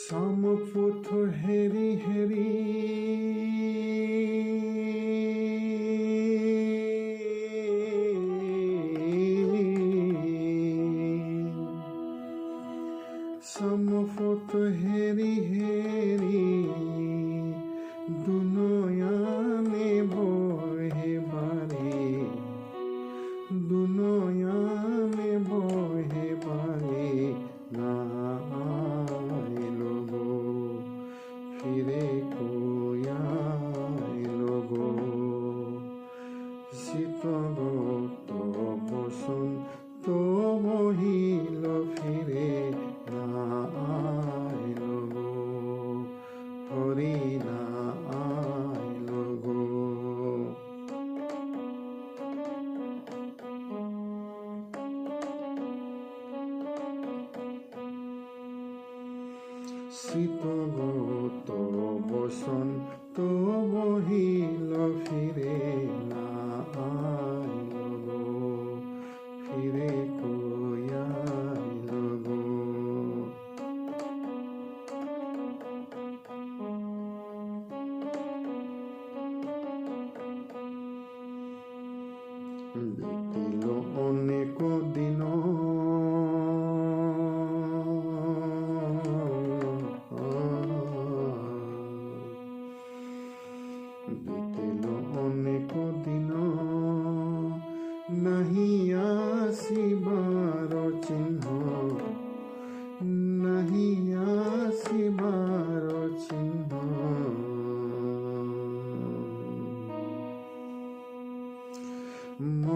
সমপুথ হেরি হেরি সমপুথ হেরি হেরি দুনয়ানে বহে বারে দুনয়ানে বহে বারে না ফিরে কোয়াইলো গো শীতগত বসন্ত বহিল ফিরে না আইলো গো হরি না আইলো গো শীতগত বসন্ত বহিল ফিরে না আইলো গো ফিরে কোয়াইলো গো বিতিল অনেক দিন বিতিল অনেক দিন নাহি আসিবার চিহ্ন নাহি আসিবার চিহ্ন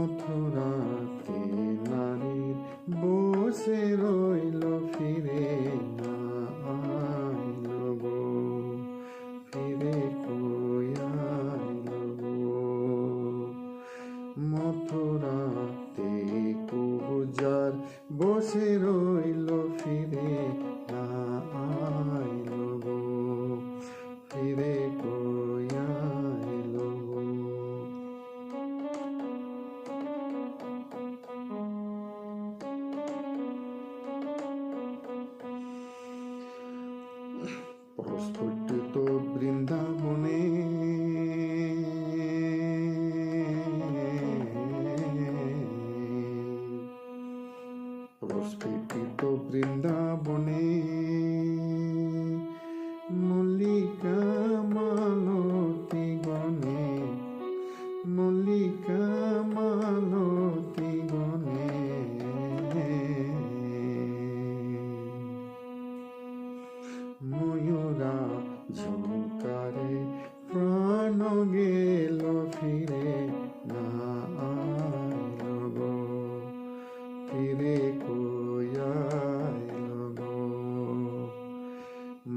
মথুরাতে নারীর বসে রইল ফিরে না আইলো গো ফিরে কোয়াইলো গো মথুরাতে কুজার বসে রইল ফিরে না আইলো গো ফিরে কোয়াইলো গো প্রস্ফুটিত বৃন্দাবনে প্রস্ফুটিত বৃন্দাবনে মল্লিকা মালতী গণে মল্লিকা মালতী গণে ময়ূরা ঝঙ্কারে প্রাণ গেল ফিরে না আইলো গো ফিরে কোয়াইলো গো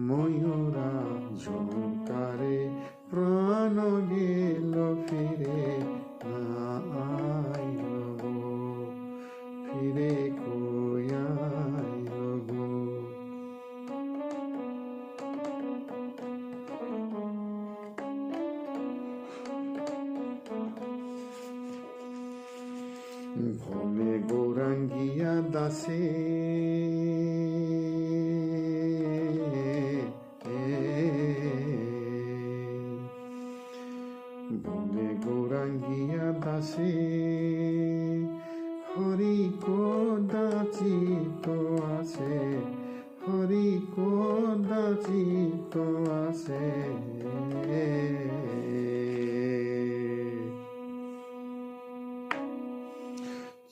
ময়ূরা ঝঙ্কারে প্রাণ গেল ফিরে না আইলো গো ফিরে কোয়াইলো গো ভবে গৌরাঙ্গিয়া দাসে ভবে গৌরাঙ্গিয়া দাসে হরি কদাচিত আসে হরি কদাচিত আসে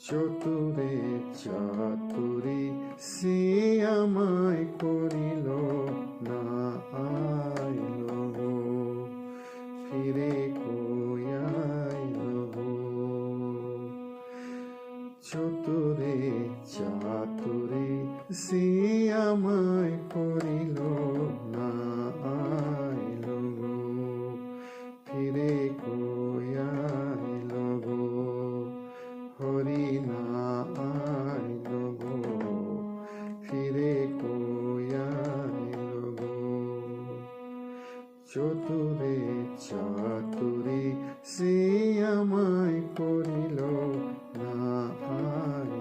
চতুরে চাতুরি সে আমায় করিল না আইলো গো ফিরে কোয়াইলো গো চতুরে চাতুরি সে আমায় করিল না আইলো গো ফিরে কোয়াইলো গো হরি না আইলো গো ফিরে কোয়াইলো গো চতুরে চাতুরি সে আমায় করিল না আইলো